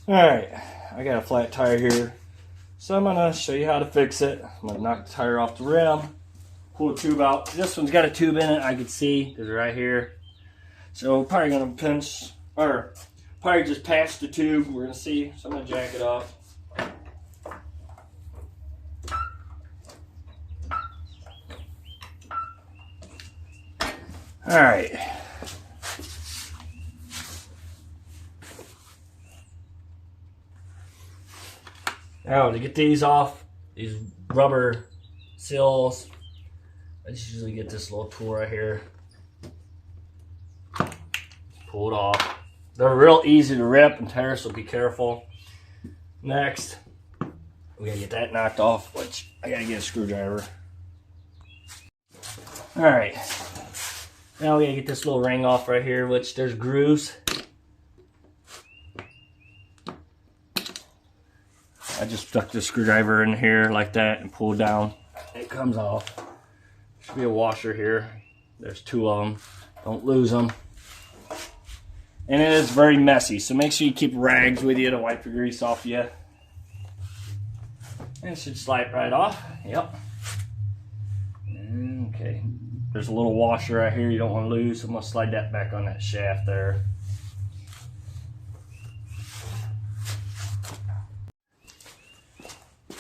Alright, I got a flat tire here, so I'm going to show you how to fix it. I'm going to knock the tire off the rim, pull the tube out. This one's got a tube in it, I can see, because it's right here. So probably going to pinch, or probably just patch the tube, we're going to see. So I'm going to jack it off. Alright. Now to get these off, these rubber seals, I just usually get this little tool right here. Pull it off. They're real easy to rip and tear, so be careful. Next, we gotta get that knocked off, which I gotta get a screwdriver. Alright. Now we gotta get this little ring off right here, which there's grooves. I just stuck the screwdriver in here like that and pulled down. It comes off. Should be a washer here. There's two of them. Don't lose them. And it is very messy, so make sure you keep rags with you to wipe your grease off you. And it should slide right off. Yep. Okay. There's a little washer right here you don't want to lose, so I'm going to slide that back on that shaft there.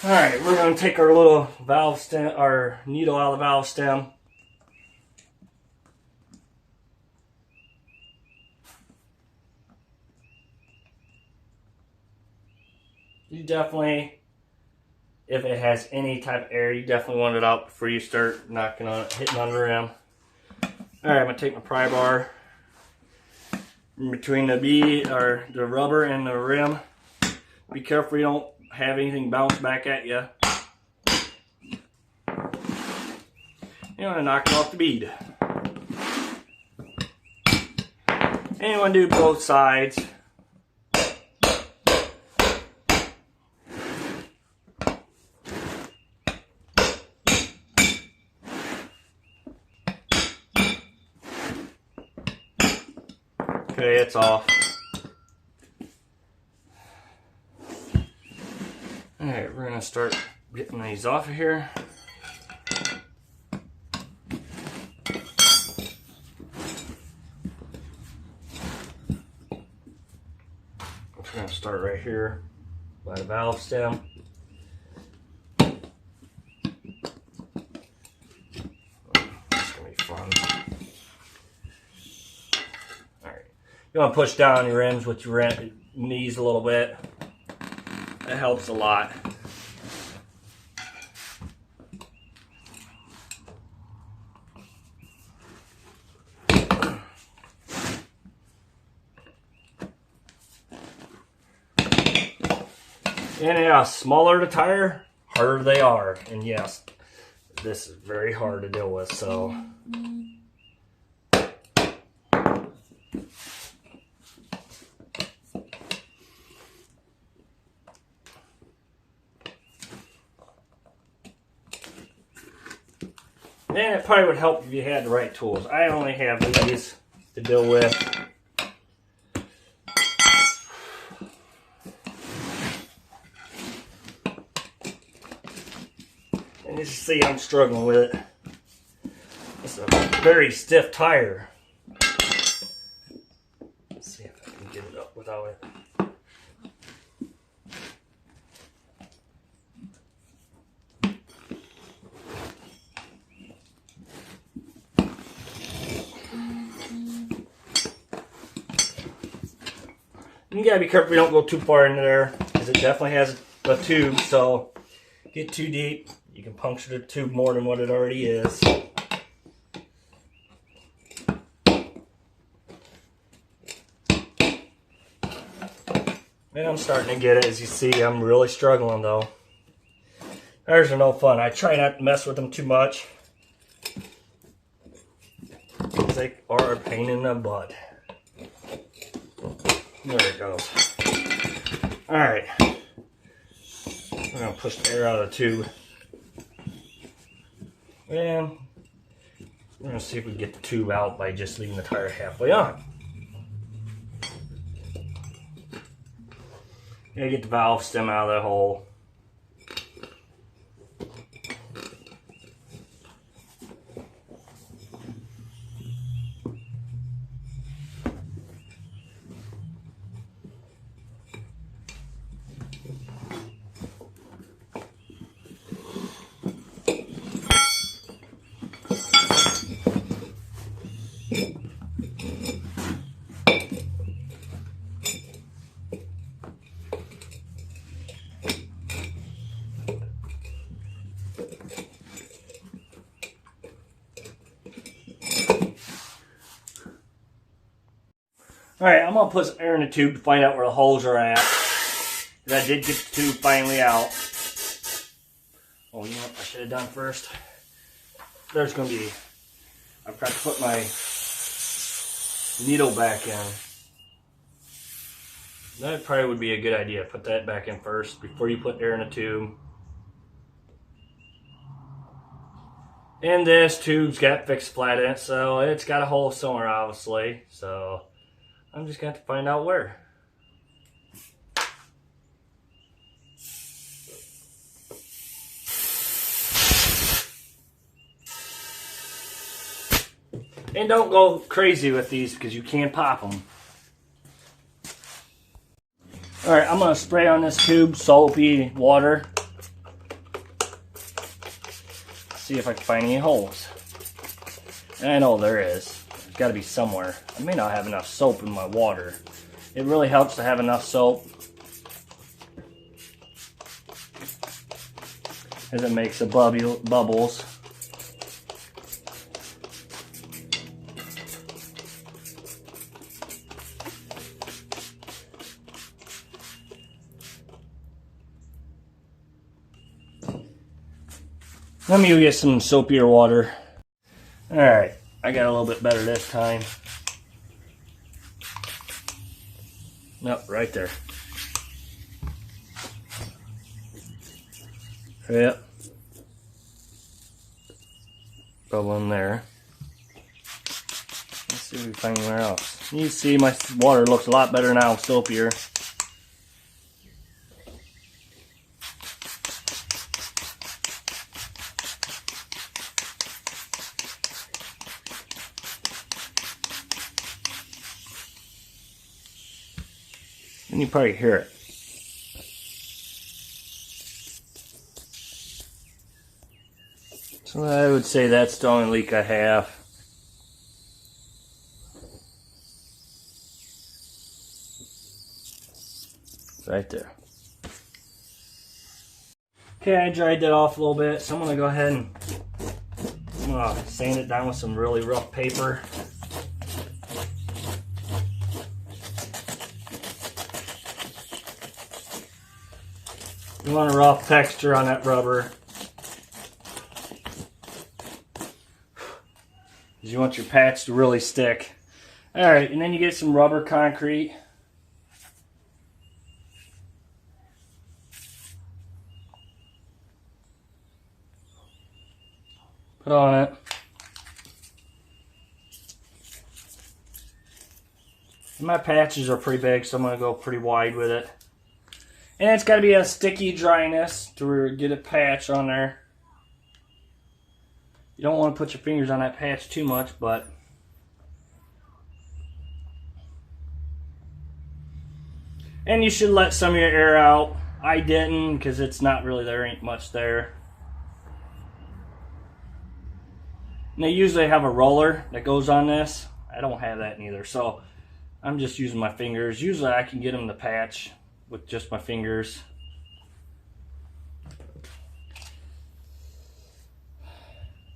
Alright, we're going to take our little valve stem, our needle out of the valve stem. You definitely, if it has any type of air, you definitely want it out before you start knocking on it, hitting on the rim. Alright, I'm going to take my pry bar in between the bead, or the rubber and the rim. Be careful you don't have anything bounce back at you. You want to knock off the bead. And you want to do both sides. Okay, it's off. Alright, we're going to start getting these off of here. I'm going to start right here by the valve stem. It's going to be fun. Alright, you want to push down your rims with your knees a little bit. That helps a lot. And yeah, smaller the tire, harder they are. And yes, this is very hard to deal with, so. And it probably would help if you had the right tools. I only have these to deal with. And as you see, I'm struggling with it. It's a very stiff tire. Let's see if I can get it up without it. You gotta be careful you don't go too far into there, because it definitely has a tube, so get too deep, you can puncture the tube more than what it already is. And I'm starting to get it. As you see, I'm really struggling though. Tires are no fun. I try not to mess with them too much, because they are a pain in the butt. There it goes. Alright. We're going to push the air out of the tube. And we're going to see if we can get the tube out by just leaving the tire halfway on. Gotta get the valve stem out of that hole. Alright, I'm going to put some air in the tube to find out where the holes are at. I did get the tube finally out. Oh, you know what I should have done first? There's going to be... I've got to put my needle back in. That probably would be a good idea. Put that back in first before you put air in the tube. And this tube's got fixed flat in it, so it's got a hole somewhere, obviously. So I'm just going to have to find out where. And don't go crazy with these because you can pop them. Alright, I'm going to spray on this tube soapy water. See if I can find any holes. And I know there is. There's got to be somewhere. I may not have enough soap in my water. It really helps to have enough soap, as it makes the bubbles. Let me go get some soapier water. Alright, I got a little bit better this time. Nope, right there. Yep. Bubble in there. Let's see if we can find anywhere else. You see my water looks a lot better now, soapier. And you probably hear it. So I would say that's the only leak I have. Right there. Okay, I dried that off a little bit, so I'm going to go ahead and sand it down with some really rough paper. You want a rough texture on that rubber. You want your patch to really stick. Alright, and then you get some rubber concrete. Put on it. And my patches are pretty big, so I'm going to go pretty wide with it. And it's got to be a sticky dryness to get a patch on there. You don't want to put your fingers on that patch too much, but and you should let some of your air out. I didn't because it's not really, there ain't much there. And they usually have a roller that goes on this. I don't have that neither, so I'm just using my fingers. Usually I can get them to patch with just my fingers.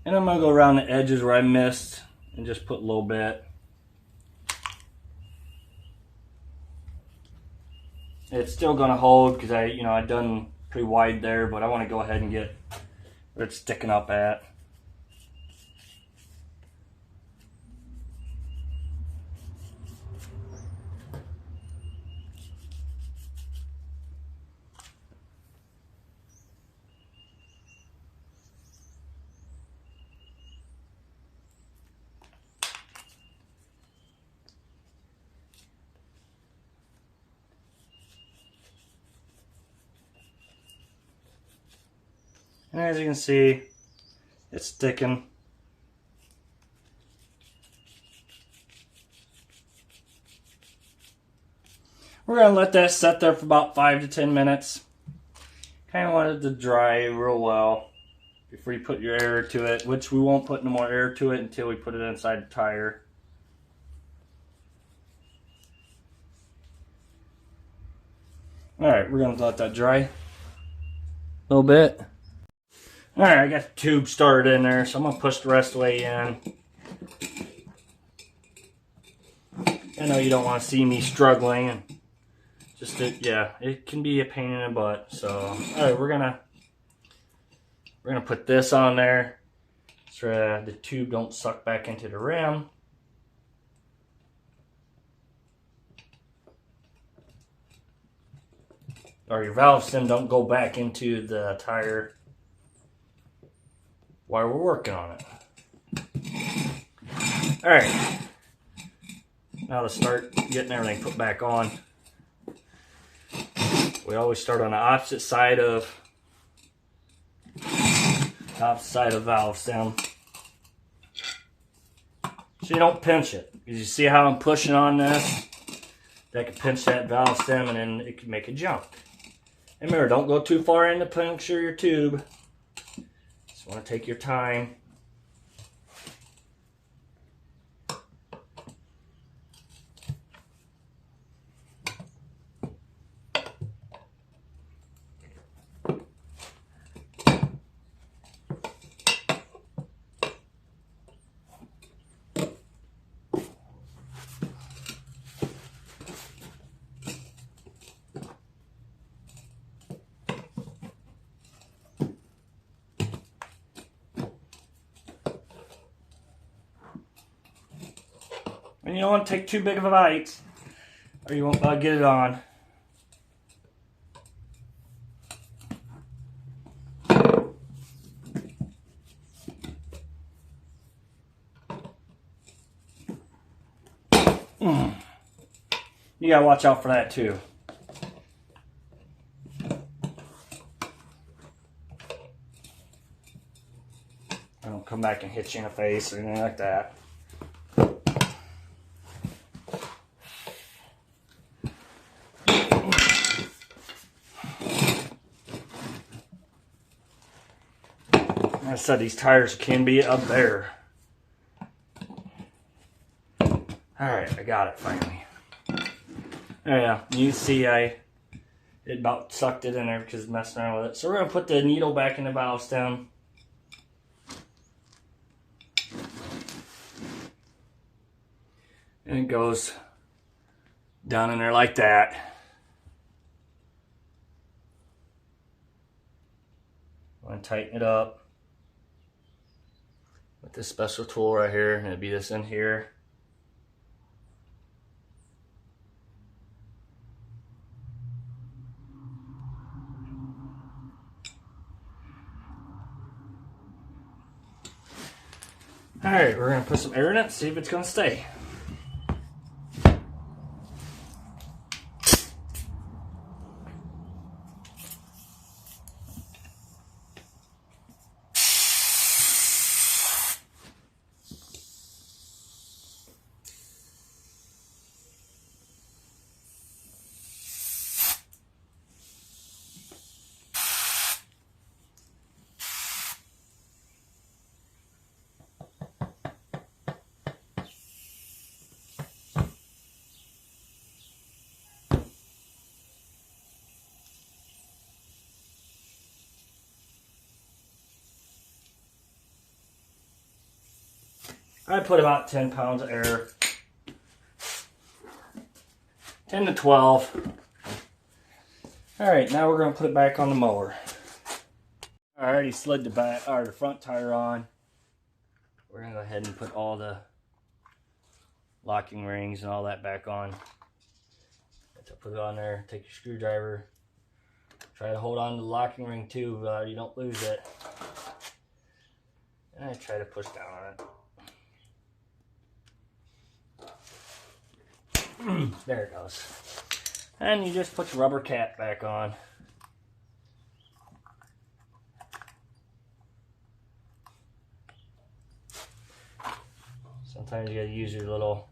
And I'm going to go around the edges where I missed and just put a little bit. It's still going to hold because I done pretty wide there, but I want to go ahead and get where it's sticking up at. And as you can see, it's sticking. We're going to let that set there for about 5 to 10 minutes. Kind of want it to dry real well before you put your air to it, which we won't put no more air to it until we put it inside the tire. Alright, we're going to let that dry a little bit. Alright, I got the tube started in there, so I'm going to push the rest of the way in. I know you don't want to see me struggling, and just yeah, it can be a pain in the butt. So, alright, we're gonna put this on there so the tube don't suck back into the rim. Or your valve stem don't go back into the tire while we're working on it. Alright. Now to start getting everything put back on. We always start on the opposite side of valve stem. So you don't pinch it. Because you see how I'm pushing on this? That can pinch that valve stem and then it can make it jump. And remember, don't go too far in to puncture your tube. Just want to take your time. And you don't want to take too big of a bite, or you won't get it on. You gotta watch out for that too. I don't come back and hit you in the face or anything like that. Like I said, these tires can be up there. Alright, I got it finally. Oh yeah, you can see it about sucked it in there because it's messing around with it. So we're going to put the needle back in the valve stem. And it goes down in there like that. I'm going to tighten it up with this special tool right here, and it'll be this in here. Alright, we're going to put some air in it, see if it's going to stay. I put about 10 pounds of air. 10 to 12. Alright, now we're going to put it back on the mower. I already slid the front tire on. We're going to go ahead and put all the locking rings and all that back on. So put it on there, take your screwdriver. Try to hold on to the locking ring too, you don't lose it. And I try to push down on it. There it goes. And you just put your rubber cap back on. Sometimes you gotta use your little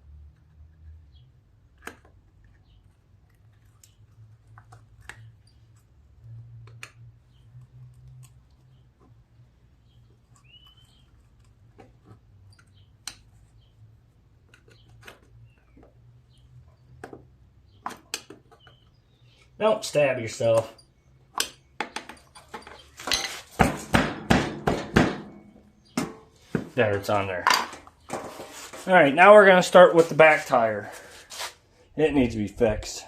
don't stab yourself. There, it's on there. Alright, now we're going to start with the back tire. It needs to be fixed.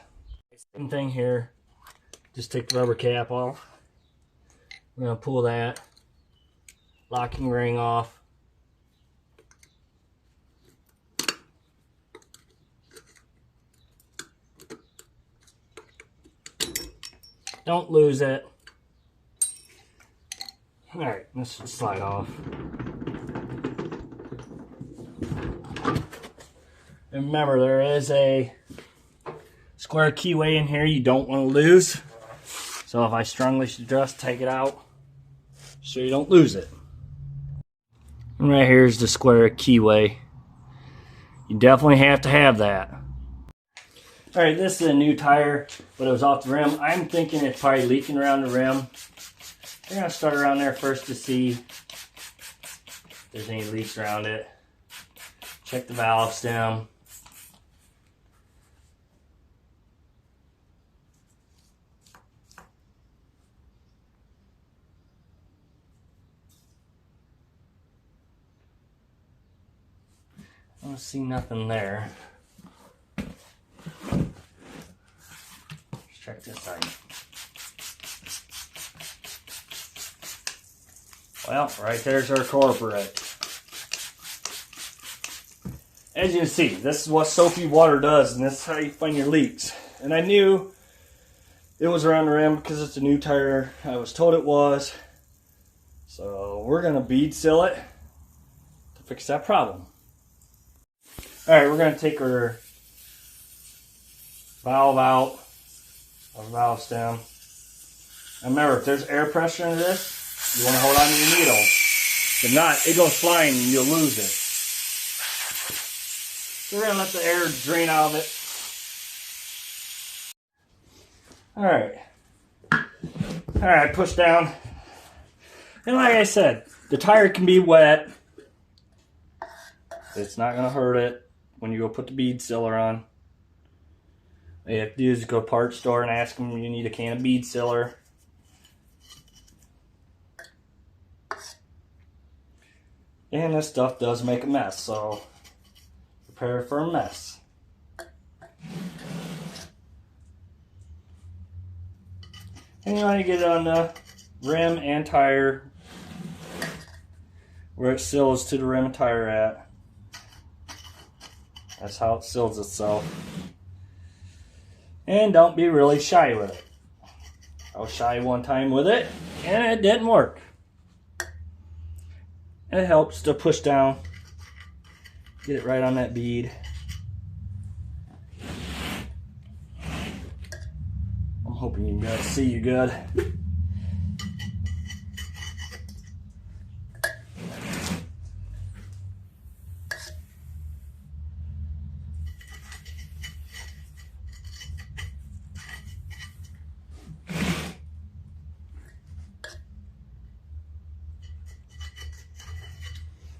Same thing here. Just take the rubber cap off. We're going to pull that locking ring off. Don't lose it. Alright, let's just slide off. And remember, there is a square keyway in here you don't want to lose. So if I strongly suggest, take it out so you don't lose it. And right here is the square keyway. You definitely have to have that. Alright, this is a new tire, but it was off the rim. I'm thinking it's probably leaking around the rim. I'm going to start around there first to see if there's any leaks around it. Check the valve stem. I don't see nothing there. Let's check this side. Well, right there's our corporate. As you can see, this is what soapy water does, and this is how you find your leaks. And I knew it was around the rim because it's a new tire. I was told it was. So we're going to bead seal it to fix that problem. Alright, we're going to take our valve out, our valve stem. And remember, if there's air pressure in this, you want to hold on to your needle. If not, it goes flying and you'll lose it. So we're going to let the air drain out of it. Alright. Alright, push down. And like I said, the tire can be wet. It's not going to hurt it when you go put the bead sealer on. All you have to do is go to a parts store and ask them you need a can of bead sealer. And this stuff does make a mess, so prepare for a mess. And you want to get it on the rim and tire where it seals to the rim and tire at. That's how it seals itself. And don't be really shy with it. I was shy one time with it and it didn't work. It helps to push down, get it right on that bead. I'm hoping you guys see you good.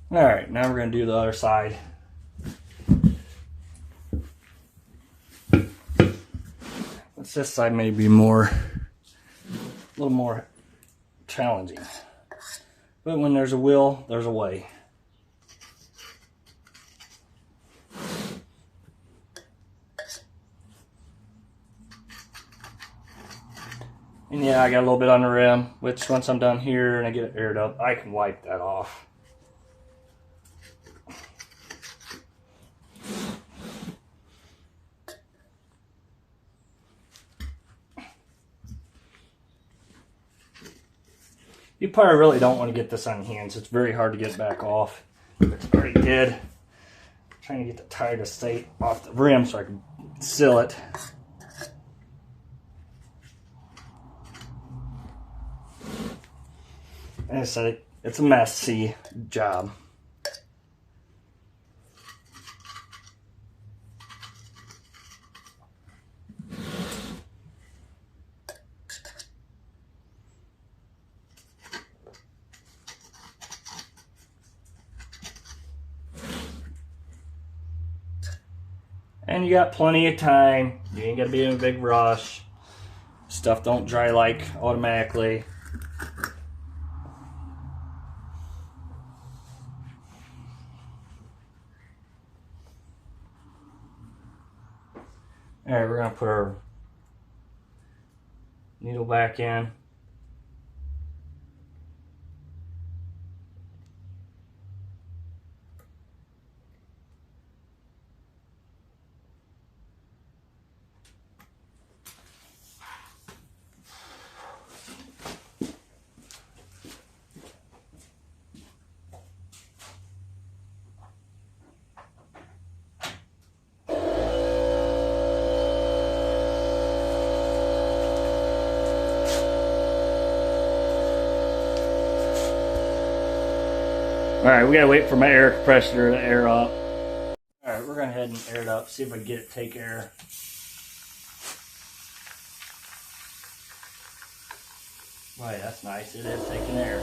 Alright, now we're going to do the other side. This side may be a little more challenging. But when there's a will, there's a way. And yeah, I got a little bit on the rim, which once I'm done here and I get it aired up, I can wipe that off. You probably really don't want to get this on hands. It's very hard to get back off. It's already did. I'm trying to get the tire to stay off the rim so I can seal it. And I said it's a messy job. And you got plenty of time. You ain't gotta be in a big rush. Stuff don't dry like automatically. Alright, we're gonna put our needle back in. Alright, we gotta wait for my air compressor to air up. Alright, we're gonna head and air it up, see if I can get it to take air. Right, that's nice. It is taking air.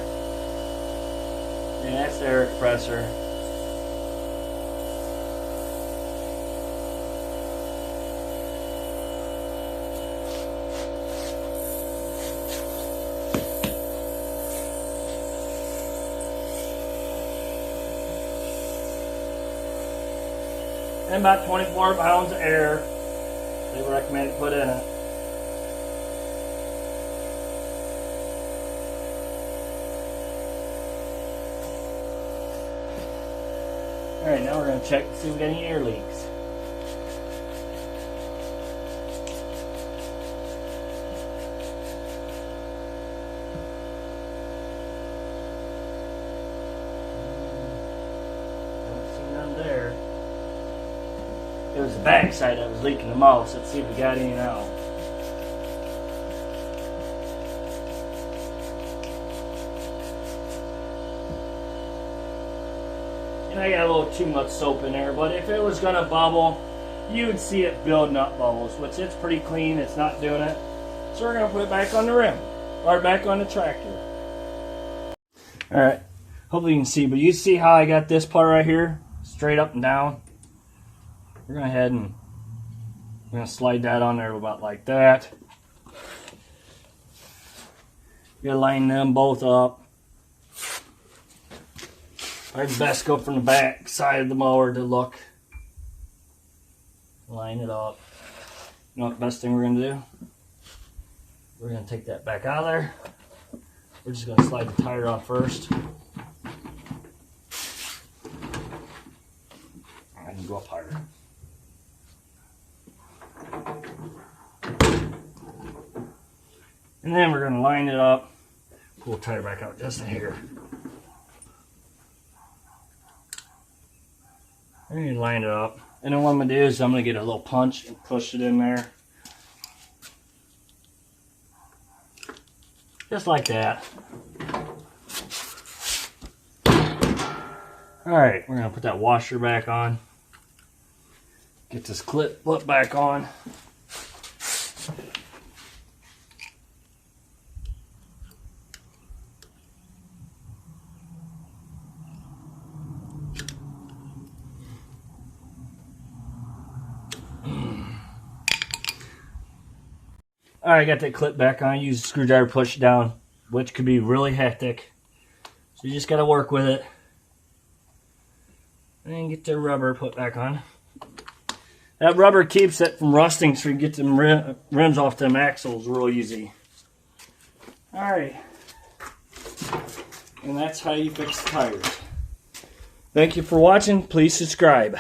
And that's the air compressor. And about 24 pounds of air they recommend to put in it. Alright, now we're going to check to see if we got any air leaks. Don't see none there. It was the back side that was leaking the most. Let's see if we got any now. And I got a little too much soap in there, but if it was going to bubble, you would see it building up bubbles, which it's pretty clean. It's not doing it. So we're going to put it back on the rim, or back on the tractor. Alright, hopefully you can see, but you see how I got this part right here, straight up and down? We're going to head and we're going to slide that on there about like that. You got to line them both up. Probably best go from the back side of the mower to look. Line it up. You know what the best thing we're going to do? We're going to take that back out of there. We're just going to slide the tire on first. I can go up higher. And then we're going to line it up. Pull the tire back out just a hair. And you line it up. And then what I'm going to do is I'm going to get a little punch and push it in there. Just like that. Alright, we're going to put that washer back on. Get this clip back on. Alright, I got that clip back on. Use a screwdriver to push it down, which could be really hectic. So you just got to work with it. And get the rubber put back on. That rubber keeps it from rusting, so you get them rims off them axles real easy. Alright. And that's how you fix the tires. Thank you for watching. Please subscribe.